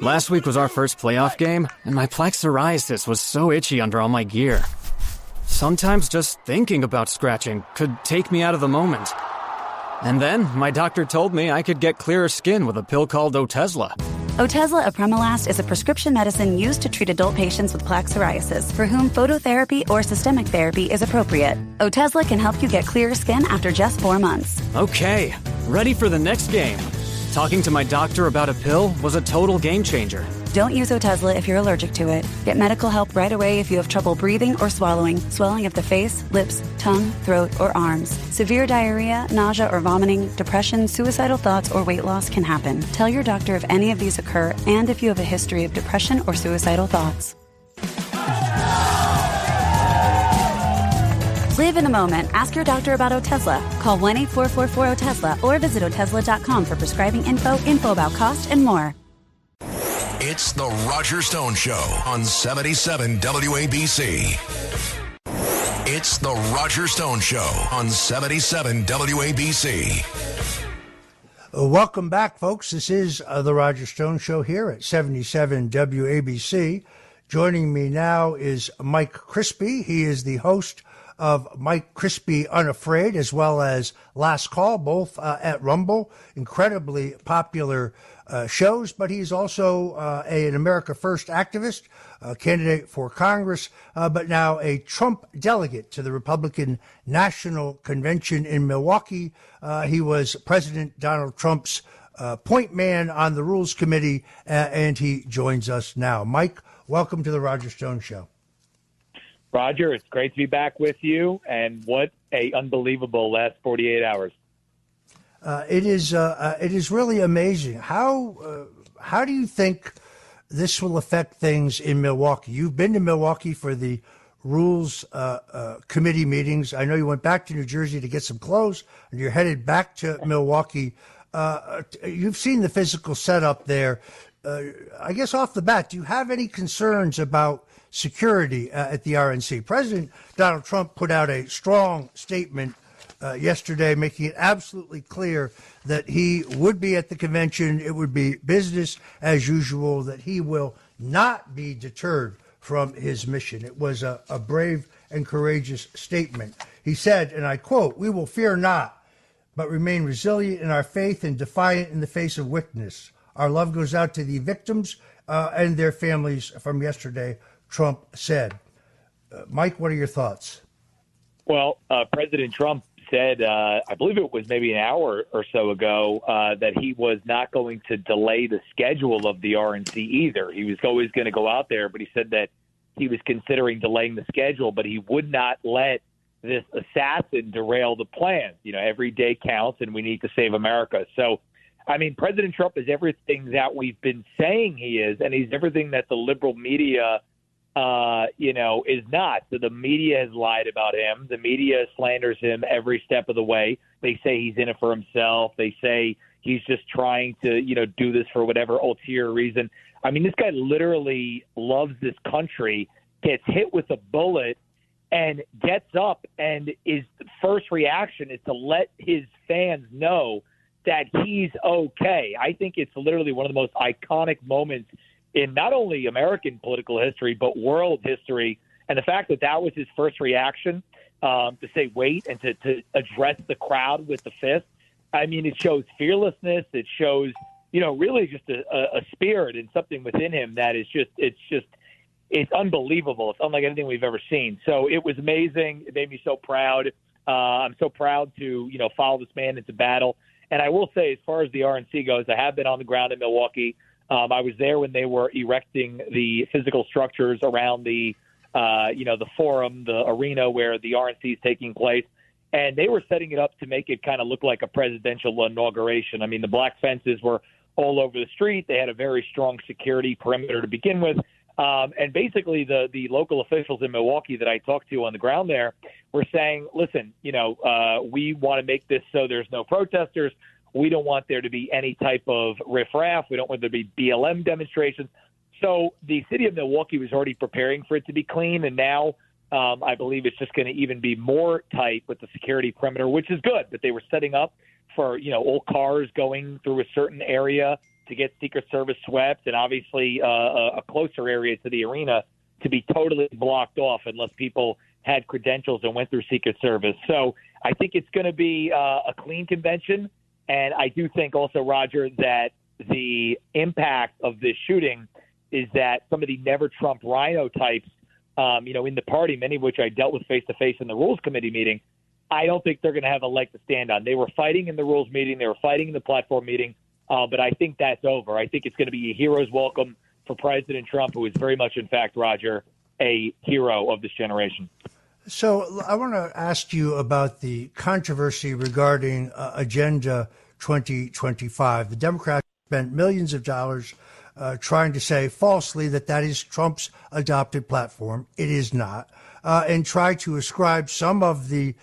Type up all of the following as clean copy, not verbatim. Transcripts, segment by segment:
Last week was our first playoff game, and my plaque psoriasis was so itchy under all my gear. Sometimes just thinking about scratching could take me out of the moment. And then my doctor told me I could get clearer skin with a pill called Otezla. Otezla apremilast is a prescription medicine used to treat adult patients with plaque psoriasis for whom phototherapy or systemic therapy is appropriate. Otezla can help you get clearer skin after just 4 months. Okay, ready for the next game. Talking to my doctor about a pill was a total game changer. Don't use Otezla if you're allergic to it. Get medical help right away if you have trouble breathing or swallowing, swelling of the face, lips, tongue, throat, or arms. Severe diarrhea, nausea or vomiting, depression, suicidal thoughts, or weight loss can happen. Tell your doctor if any of these occur and if you have a history of depression or suicidal thoughts. Live in the moment. Ask your doctor about Otezla. Call 1-844-4-OTEZLA or visit Otezla.com for prescribing info about cost, and more. It's the Roger Stone Show on 77 WABC. It's the Roger Stone Show on 77 WABC. Welcome back, folks. This is the Roger Stone Show here at 77 WABC. Joining me now is Mike Crispi. He is the host of Mike Crispi Unafraid, as well as Last Call, both at Rumble. Incredibly popular shows, but he's also an America First activist, candidate for Congress, but now a Trump delegate to the Republican National Convention in Milwaukee. He was President Donald Trump's point man on the Rules Committee, and he joins us now. Mike, welcome to the Roger Stone Show. Roger, it's great to be back with you, and what a unbelievable last 48 hours. It is really amazing. How do you think this will affect things in Milwaukee? You've been to Milwaukee for the Rules Committee meetings. I know you went back to New Jersey to get some clothes, and you're headed back to Milwaukee. You've seen the physical setup there. I guess off the bat, do you have any concerns about security at the RNC? President Donald Trump put out a strong statement yesterday, making it absolutely clear that he would be at the convention. It would be business as usual, that he will not be deterred from his mission. It was a brave and courageous statement. He said, and I quote, "We will fear not, but remain resilient in our faith and defiant in the face of weakness. Our love goes out to the victims and their families from yesterday," Trump said. Mike, what are your thoughts? Well, President Trump said, I believe it was maybe an hour or so ago, that he was not going to delay the schedule of the RNC either. He was always going to go out there, but he said that he was considering delaying the schedule, but he would not let this assassin derail the plans. You know, every day counts, and we need to save America. So, I mean, President Trump is everything that we've been saying he is, and he's everything that the liberal media is not. So the media has lied about him. The media slanders him every step of the way. They say he's in it for himself. They say he's just trying to, do this for whatever ulterior reason. I mean, this guy literally loves this country, gets hit with a bullet, and gets up, and his first reaction is to let his fans know that he's okay. I think it's literally one of the most iconic moments in not only American political history, but world history. And the fact that that was his first reaction, to say wait and to address the crowd with the fist, I mean, it shows fearlessness. It shows, really just a spirit and something within him that is it's unbelievable. It's unlike anything we've ever seen. So it was amazing. It made me so proud. I'm so proud to, follow this man into battle. And I will say, as far as the RNC goes, I have been on the ground in Milwaukee. I was there when they were erecting the physical structures around the forum, the arena where the RNC is taking place. And they were setting it up to make it kind of look like a presidential inauguration. I mean, the black fences were all over the street. They had a very strong security perimeter to begin with. And basically the local officials in Milwaukee that I talked to on the ground there were saying, listen, we want to make this so there's no protesters. We don't want there to be any type of riffraff. We don't want there to be BLM demonstrations. So the city of Milwaukee was already preparing for it to be clean. And now I believe it's just going to even be more tight with the security perimeter, which is good. But they were setting up for, all cars going through a certain area to get Secret Service swept and obviously a closer area to the arena to be totally blocked off unless people had credentials and went through Secret Service. So I think it's going to be a clean convention. And I do think also, Roger, that the impact of this shooting is that some of the never Trump rhino types, in the party, many of which I dealt with face-to-face in the Rules Committee meeting, I don't think they're going to have a leg to stand on. They were fighting in the Rules meeting. They were fighting in the platform meeting. But I think that's over. I think it's going to be a hero's welcome for President Trump, who is very much, in fact, Roger, a hero of this generation. So I want to ask you about the controversy regarding Agenda 2025. The Democrats spent millions of dollars trying to say falsely that is Trump's adopted platform. It is not. And try to ascribe some of the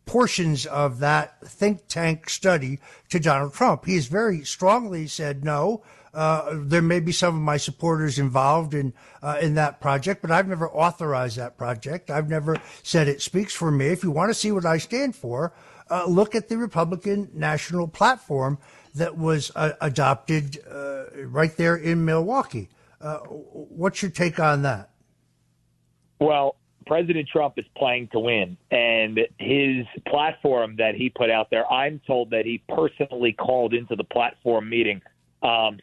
portions of that think tank study to Donald Trump. He has very strongly said no. There may be some of my supporters involved in that project, but I've never authorized that project. I've never said it speaks for me. If you want to see what I stand for, look at the Republican National Platform that was adopted right there in Milwaukee. What's your take on that? Well, President Trump is playing to win, and his platform that he put out there, I'm told that he personally called into the platform meeting.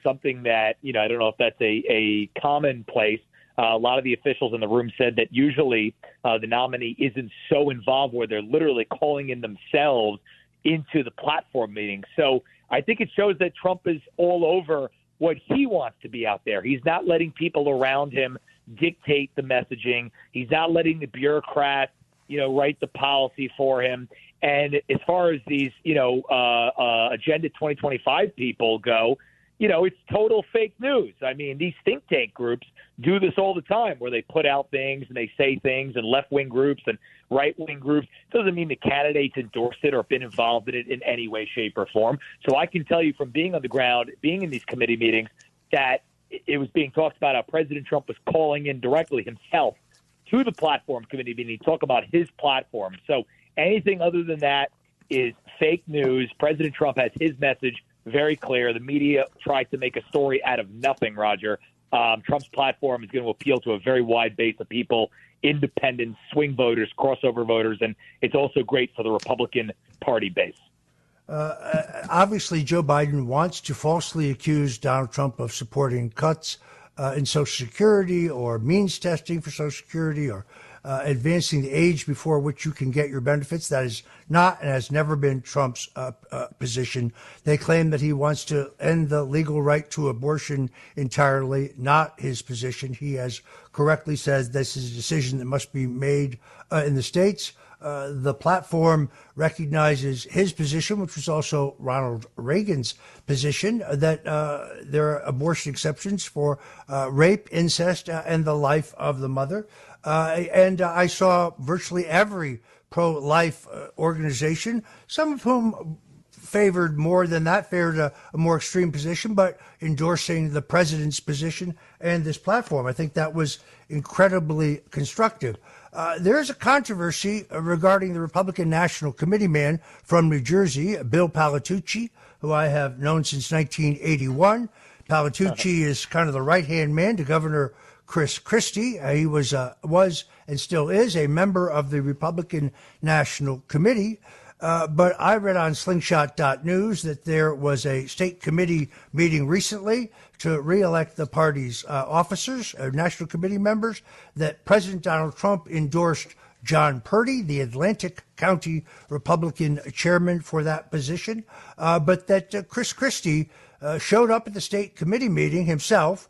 Something that, I don't know if that's a commonplace. A lot of the officials in the room said that usually the nominee isn't so involved where they're literally calling in themselves into the platform meeting. So I think it shows that Trump is all over what he wants to be out there. He's not letting people around him dictate the messaging. He's not letting the bureaucrats, write the policy for him. And as far as these, Agenda 2025 people go, it's total fake news. I mean, these think tank groups do this all the time where they put out things and they say things, and left-wing groups and right-wing groups. It doesn't mean the candidates endorsed it or been involved in it in any way, shape, or form. So I can tell you from being on the ground, being in these committee meetings, that it was being talked about how President Trump was calling in directly himself to the platform committee meeting to talk about his platform. So anything other than that is fake news. President Trump has his message very clear. The media tried to make a story out of nothing, Roger. Trump's platform is going to appeal to a very wide base of people, independents, swing voters, crossover voters, and it's also great for the Republican Party base. Obviously, Joe Biden wants to falsely accuse Donald Trump of supporting cuts in Social Security or means testing for Social Security or advancing the age before which you can get your benefits. That is not and has never been Trump's position. They claim that he wants to end the legal right to abortion entirely, not his position. He has correctly said this is a decision that must be made in the states. The platform recognizes his position, which was also Ronald Reagan's position, that there are abortion exceptions for rape, incest, and the life of the mother. And I saw virtually every pro-life organization, some of whom favored more than that, favored a more extreme position, but endorsing the president's position and this platform. I think that was incredibly constructive. There is a controversy regarding the Republican National Committee man from New Jersey, Bill Palatucci, who I have known since 1981. Palatucci is kind of the right-hand man to Governor Chris Christie. He was and still is a member of the Republican National Committee. But I read on slingshot.news that there was a state committee meeting recently to reelect the party's officers, National Committee members, that President Donald Trump endorsed John Purdy, the Atlantic County Republican chairman for that position, but that Chris Christie showed up at the state committee meeting himself,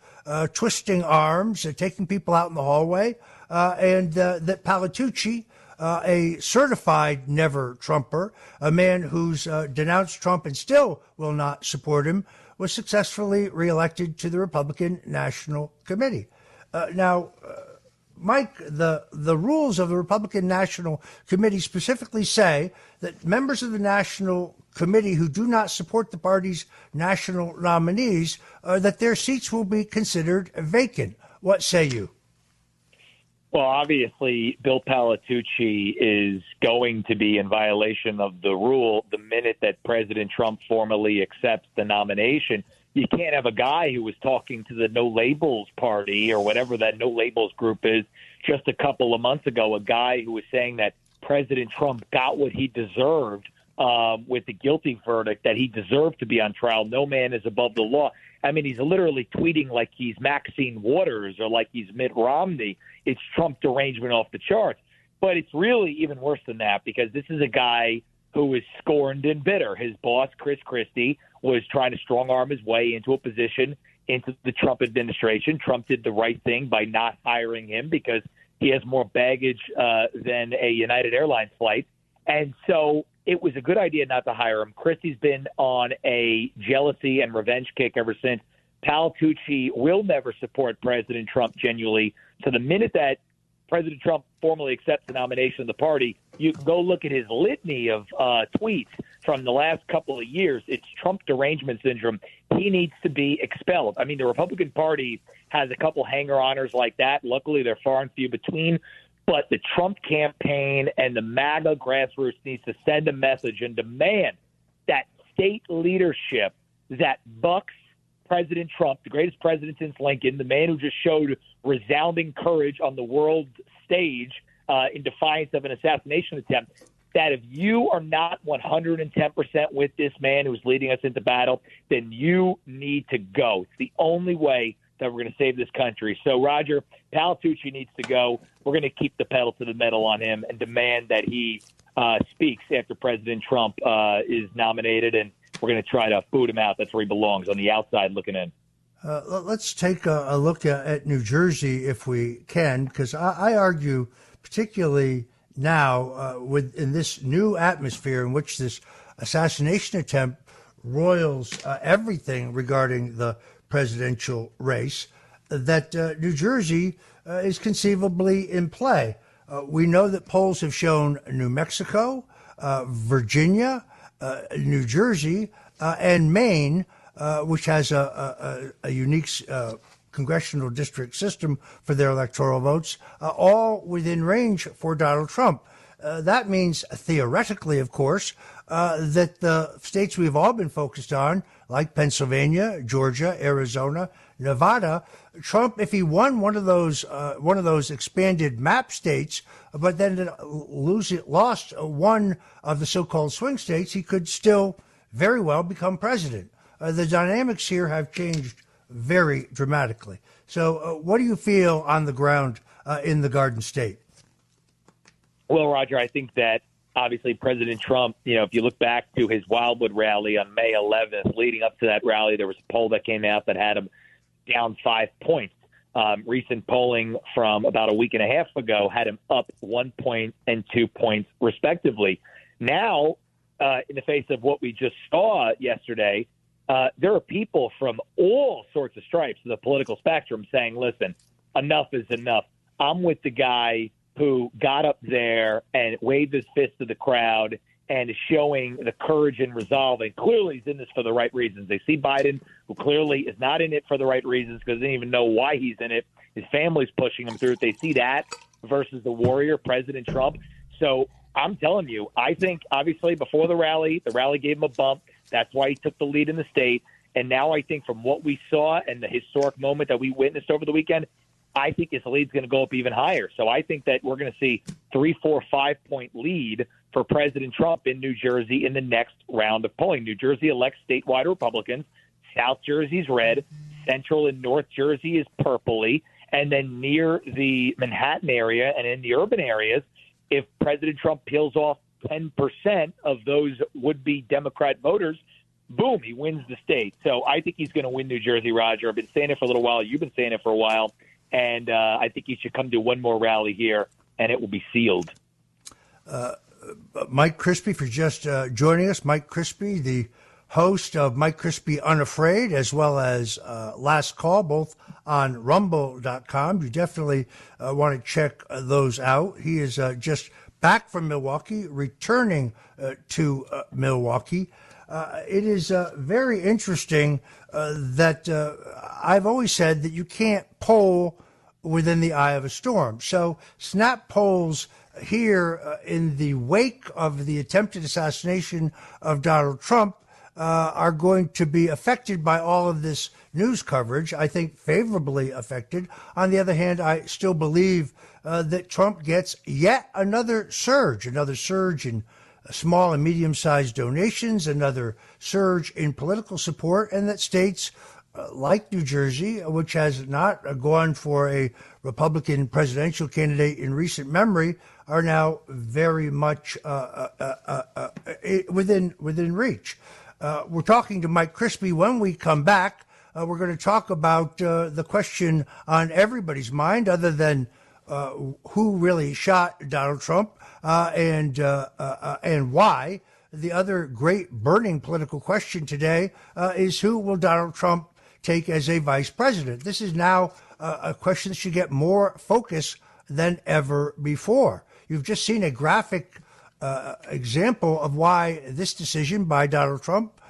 twisting arms, taking people out in the hallway, and that Palatucci, a certified never-Trumper, a man who's denounced Trump and still will not support him, was successfully reelected to the Republican National Committee. Now, Mike, the rules of the Republican National Committee specifically say that members of the National Committee who do not support the party's national nominees, that their seats will be considered vacant. What say you? Well, obviously, Bill Palatucci is going to be in violation of the rule the minute that President Trump formally accepts the nomination. You can't have a guy who was talking to the No Labels Party or whatever that No Labels group is just a couple of months ago, a guy who was saying that President Trump got what he deserved with the guilty verdict, that he deserved to be on trial. No man is above the law. I mean, he's literally tweeting like he's Maxine Waters or like he's Mitt Romney. It's Trump derangement off the charts. But it's really even worse than that, because this is a guy who is scorned and bitter. His boss, Crispi, was trying to strong-arm his way into a position into the Trump administration. Trump did the right thing by not hiring him because he has more baggage than a United Airlines flight. And so it was a good idea not to hire him. Christie's been on a jealousy and revenge kick ever since. Palatucci will never support President Trump genuinely. So the minute that President Trump formally accepts the nomination of the party, you can go look at his litany of tweets from the last couple of years. It's Trump derangement syndrome. He needs to be expelled. I mean, the Republican Party has a couple hanger-oners like that. Luckily, they're far and few between. But the Trump campaign and the MAGA grassroots needs to send a message and demand that state leadership that bucks President Trump, the greatest president since Lincoln, the man who just showed resounding courage on the world stage in defiance of an assassination attempt, that if you are not 110% with this man who's leading us into battle, then you need to go. It's the only way that we're going to save this country. So, Roger, Palatucci needs to go. We're going to keep the pedal to the metal on him and demand that he speaks after President Trump is nominated, and we're going to try to boot him out. That's where he belongs, on the outside looking in. Let's take a look at New Jersey, if we can, because I argue, particularly now, in this new atmosphere in which this assassination attempt roils everything regarding the presidential race, that New Jersey is conceivably in play. We know that polls have shown New Mexico, Virginia, New Jersey, and Maine, which has a unique congressional district system for their electoral votes, all within range for Donald Trump. That means, theoretically, of course, that the states we've all been focused on, like Pennsylvania, Georgia, Arizona, Nevada, Trump, if he won one of those expanded map states, but then lost one of the so-called swing states, he could still very well become president. The dynamics here have changed very dramatically. So what do you feel on the ground in the Garden State? Well, Roger, I think that obviously President Trump, if you look back to his Wildwood rally on May 11th, leading up to that rally, there was a poll that came out that had him down 5 points. Recent polling from about a week and a half ago had him up 1 point and 2 points, respectively. Now, in the face of what we just saw yesterday, there are people from all sorts of stripes of the political spectrum saying, listen, enough is enough. I'm with the guy who got up there and waved his fist to the crowd and is showing the courage and resolve. And clearly he's in this for the right reasons. They see Biden, who clearly is not in it for the right reasons because they don't even know why he's in it. His family's pushing him through it. They see that versus the warrior, President Trump. So I'm telling you, I think obviously before the rally gave him a bump. That's why he took the lead in the state. And now I think from what we saw and the historic moment that we witnessed over the weekend, I think his lead's going to go up even higher. So I think that we're going to see 3, 4, 5 point lead for President Trump in New Jersey in the next round of polling. New Jersey elects statewide Republicans. South Jersey's red. Central and North Jersey is purpley. And then near the Manhattan area and in the urban areas, if President Trump peels off 10% of those would-be Democrat voters, boom, he wins the state. So I think he's going to win New Jersey, Roger. I've been saying it for a little while. You've been saying it for a while. And I think he should come to one more rally here, and it will be sealed. Mike Crispi, for just joining us. Mike Crispi, the host of Mike Crispi Unafraid, as well as Last Call, both on Rumble.com. You definitely want to check those out. He is just back from Milwaukee, returning to Milwaukee. It is very interesting that I've always said that you can't poll within the eye of a storm. So snap polls here in the wake of the attempted assassination of Donald Trump are going to be affected by all of this news coverage, I think favorably affected. On the other hand, I still believe that Trump gets yet another surge in small and medium-sized donations, another surge in political support, and that states like New Jersey, which has not gone for a Republican presidential candidate in recent memory, are now very much within reach. We're talking to Mike Crispi. When we come back, we're going to talk about the question on everybody's mind, other than who really shot Donald Trump and why. The other great burning political question today is who will Donald Trump take as a vice president? This is now a question that should get more focus than ever before. You've just seen a graphic example of why this decision by Donald Trump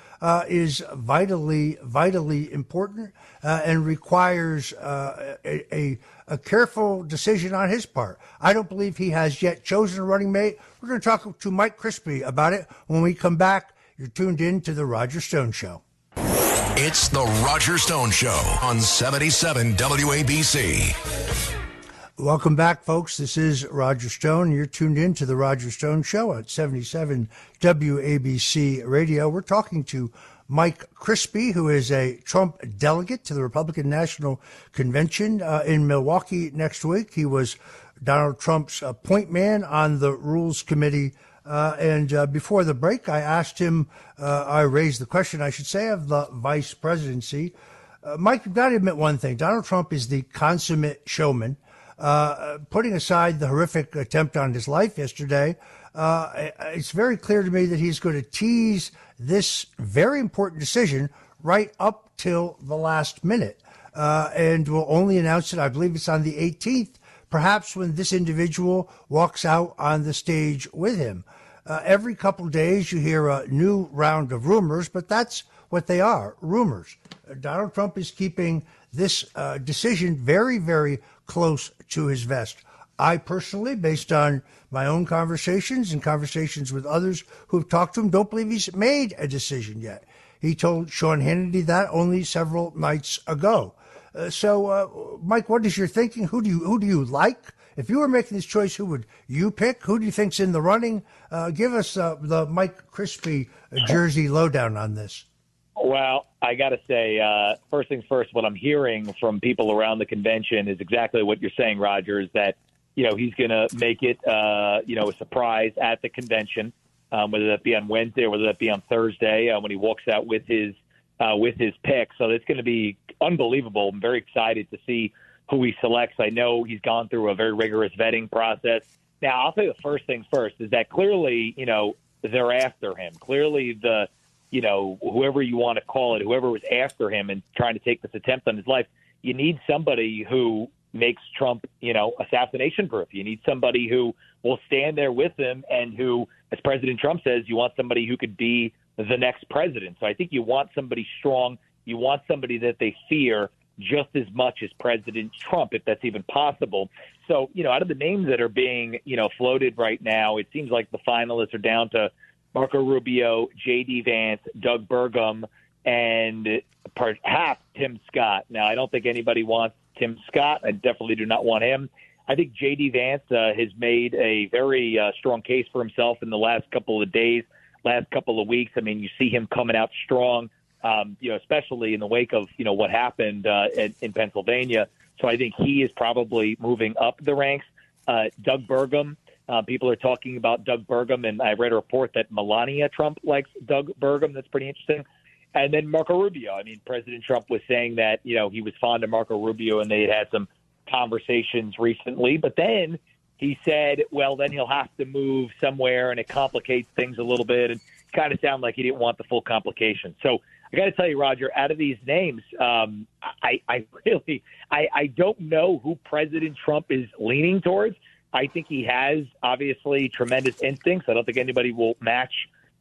is vitally important and requires a careful decision on his part. I don't believe he has yet chosen a running mate. We're going to talk to Mike Crispi about it when we come back. You're tuned in to The Roger Stone Show. It's The Roger Stone Show on 77 WABC. Welcome back, folks. This is Roger Stone. You're tuned in to The Roger Stone Show at 77 WABC Radio. We're talking to Mike Crispi, who is a Trump delegate to the Republican National Convention in Milwaukee next week. He was Donald Trump's point man on the Rules Committee. And before the break, I asked him, I raised the question, I should say, of the vice presidency. Mike, you've got to admit one thing. Donald Trump is the consummate showman. Putting aside the horrific attempt on his life yesterday, it's very clear to me that he's going to tease this very important decision right up till the last minute, and will only announce it, I believe it's on the 18th, perhaps when this individual walks out on the stage with him. Every couple of days you hear a new round of rumors, but that's what they are, rumors. Donald Trump is keeping this decision very, very close to his vest. I personally, based on my own conversations and conversations with others who've talked to him, don't believe he's made a decision yet. He told Sean Hannity that only several nights ago. So, Mike, what is your thinking? Who do you like? If you were making this choice, who would you pick? Who do you think's in the running? Give us the Mike Crispi Jersey lowdown on this. Well, I got to say, first things first, what I'm hearing from people around the convention is exactly what you're saying, Roger, is that, he's going to make it, a surprise at the convention, whether that be on Wednesday or whether that be on Thursday when he walks out with his pick. So it's going to be unbelievable. I'm very excited to see who he selects. I know he's gone through a very rigorous vetting process. Now, I'll say the first things first is that clearly, they're after him. Clearly whoever you want to call it, whoever was after him and trying to take this attempt on his life, you need somebody who makes Trump, assassination proof. You need somebody who will stand there with him and who, as President Trump says, you want somebody who could be the next president. So I think you want somebody strong. You want somebody that they fear just as much as President Trump, if that's even possible. So, out of the names that are being, floated right now, it seems like the finalists are down to Marco Rubio, J.D. Vance, Doug Burgum, and perhaps Tim Scott. Now, I don't think anybody wants Tim Scott. I definitely do not want him. I think J.D. Vance has made a very strong case for himself in the last couple of days, last couple of weeks. I mean, you see him coming out strong, especially in the wake of, what happened in Pennsylvania. So I think he is probably moving up the ranks. Doug Burgum. People are talking about Doug Burgum, and I read a report that Melania Trump likes Doug Burgum. That's pretty interesting. And then Marco Rubio. I mean, President Trump was saying that, he was fond of Marco Rubio, and they had some conversations recently. But then he said, well, then he'll have to move somewhere, and it complicates things a little bit, and kind of sound like he didn't want the full complication. So I got to tell you, Roger, out of these names, I don't know who President Trump is leaning towards. I think he has, obviously, tremendous instincts. I don't think anybody will match,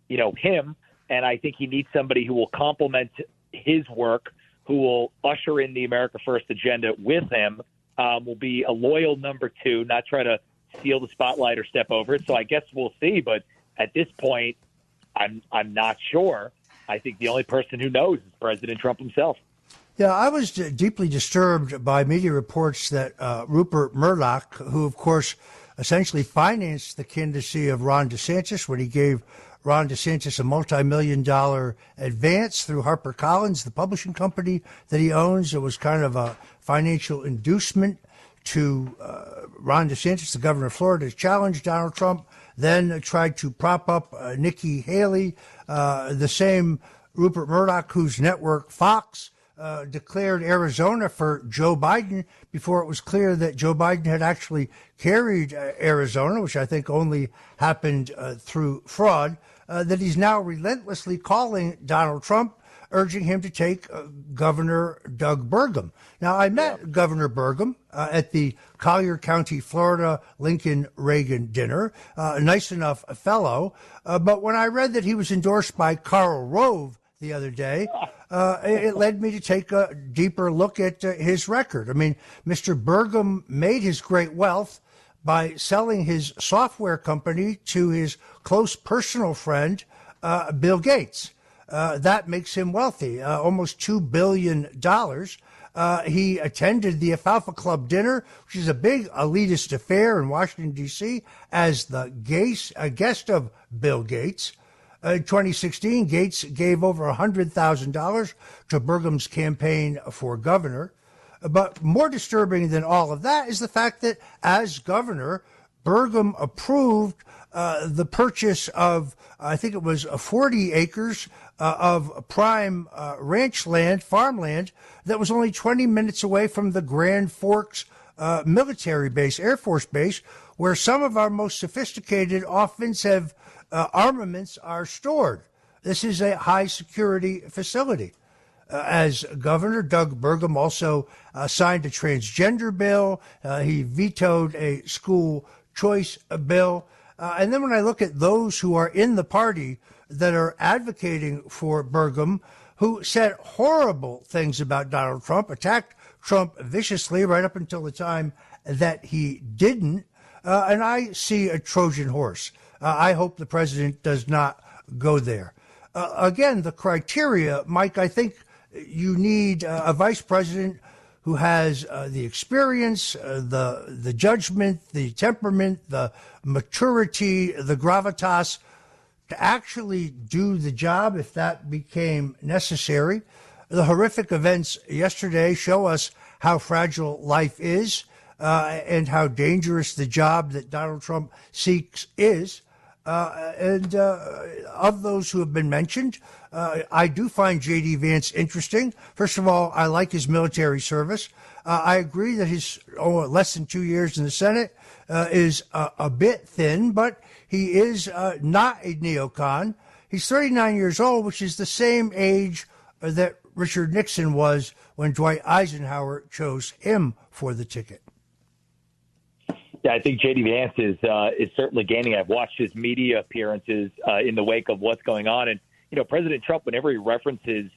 him. And I think he needs somebody who will complement his work, who will usher in the America First agenda with him. will be a loyal number two, not try to steal the spotlight or step over it. So I guess we'll see. But at this point, I'm not sure. I think the only person who knows is President Trump himself. Yeah, I was deeply disturbed by media reports that Rupert Murdoch, who, of course, essentially financed the candidacy of Ron DeSantis when he gave Ron DeSantis a multi-million-dollar advance through HarperCollins, the publishing company that he owns. It was kind of a financial inducement to Ron DeSantis, the governor of Florida, to challenge Donald Trump, then tried to prop up Nikki Haley, the same Rupert Murdoch, whose network Fox declared Arizona for Joe Biden before it was clear that Joe Biden had actually carried Arizona, which I think only happened through fraud, that he's now relentlessly calling Donald Trump, urging him to take Governor Doug Burgum. Now, I met Governor Burgum at the Collier County, Florida, Lincoln Reagan dinner, a nice enough fellow. But when I read that he was endorsed by Karl Rove the other day, it led me to take a deeper look at his record. I mean, Mr. Burgum made his great wealth by selling his software company to his close personal friend, Bill Gates. That makes him wealthy, almost $2 billion. He attended the Alfalfa Club dinner, which is a big elitist affair in Washington, D.C., as the guest of Bill Gates. In 2016, Gates gave over $100,000 to Burgum's campaign for governor. But more disturbing than all of that is the fact that as governor, Burgum approved the purchase of, I think it was 40 acres of prime ranch land, farmland, that was only 20 minutes away from the Grand Forks military base, Air Force Base, where some of our most sophisticated offensive armaments are stored. This is a high security facility. As governor, Doug Burgum also signed a transgender bill. He vetoed a school choice bill. And then when I look at those who are in the party that are advocating for Burgum, who said horrible things about Donald Trump, attacked Trump viciously right up until the time that he didn't, and I see a Trojan horse. I hope the president does not go there. Again, the criteria, Mike, I think you need a vice president who has the experience, the judgment, the temperament, the maturity, the gravitas to actually do the job if that became necessary. The horrific events yesterday show us how fragile life is and how dangerous the job that Donald Trump seeks is. And of those who have been mentioned, I do find J.D. Vance interesting. First of all, I like his military service. I agree that his less than 2 years in the Senate is a bit thin, but he is not a neocon. He's 39 years old, which is the same age that Richard Nixon was when Dwight Eisenhower chose him for the ticket. Yeah, I think J.D. Vance is certainly gaining. I've watched his media appearances in the wake of what's going on. And, President Trump, whenever he references,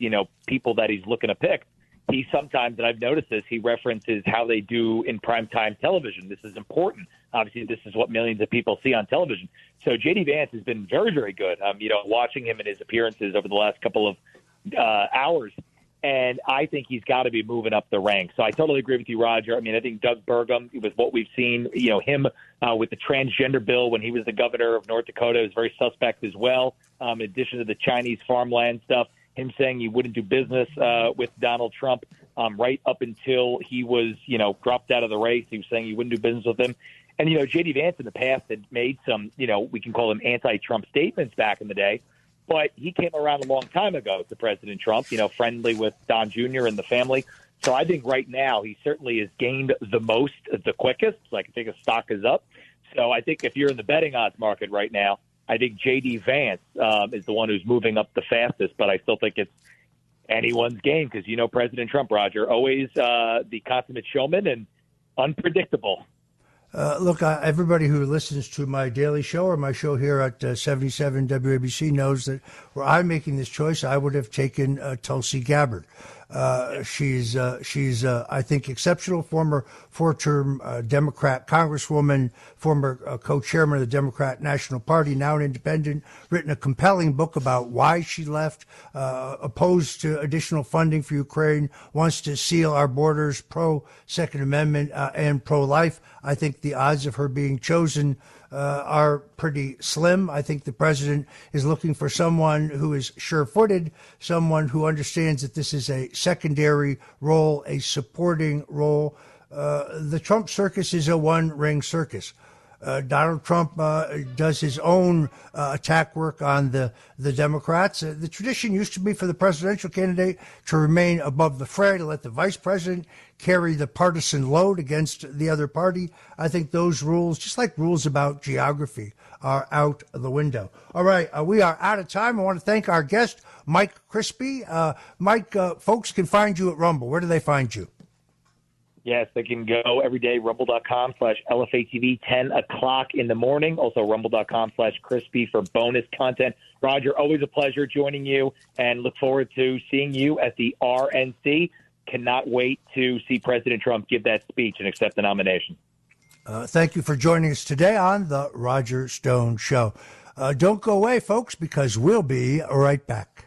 people that he's looking to pick, he sometimes, and I've noticed this, he references how they do in primetime television. This is important. Obviously, this is what millions of people see on television. So J.D. Vance has been very, very good. Watching him in his appearances over the last couple of hours. And I think he's got to be moving up the ranks. So I totally agree with you, Roger. I mean, I think Doug Burgum, with what we've seen, him with the transgender bill when he was the governor of North Dakota is very suspect as well. In addition to the Chinese farmland stuff, him saying he wouldn't do business with Donald Trump right up until he was, dropped out of the race. He was saying he wouldn't do business with him. And, J.D. Vance in the past had made some, we can call them anti-Trump statements back in the day. But he came around a long time ago to President Trump, friendly with Don Jr. and the family. So I think right now he certainly has gained the most, the quickest. Like I think his stock is up. So I think if you're in the betting odds market right now, I think J.D. Vance is the one who's moving up the fastest. But I still think it's anyone's game because, President Trump, Roger, always the consummate showman and unpredictable. Look, everybody who listens to my daily show or my show here at 77 WABC knows that were I making this choice, I would have taken Tulsi Gabbard. She's I think, exceptional. Former four-term Democrat Congresswoman, former co-chairman of the Democrat National Party, now an independent, written a compelling book about why she left, opposed to additional funding for Ukraine, wants to seal our borders, pro-Second Amendment and pro-life. I think the odds of her being chosen are pretty slim. I think the president is looking for someone who is sure-footed, someone who understands that this is a secondary role, a supporting role. The Trump circus is a one-ring circus. Donald Trump does his own attack work on the Democrats. The tradition used to be for the presidential candidate to remain above the fray, to let the vice president carry the partisan load against the other party. I think those rules, just like rules about geography, are out the window. All right, we are out of time. I want to thank our guest, Mike Crispi. Mike, folks can find you at Rumble. Where do they find you? Yes, they can go every day, rumble.com/LFATV, 10 o'clock in the morning. Also, rumble.com/Crispi for bonus content. Roger, always a pleasure joining you, and look forward to seeing you at the RNC. Cannot wait to see President Trump give that speech and accept the nomination. Thank you for joining us today on The Roger Stone Show. Don't go away, folks, because we'll be right back.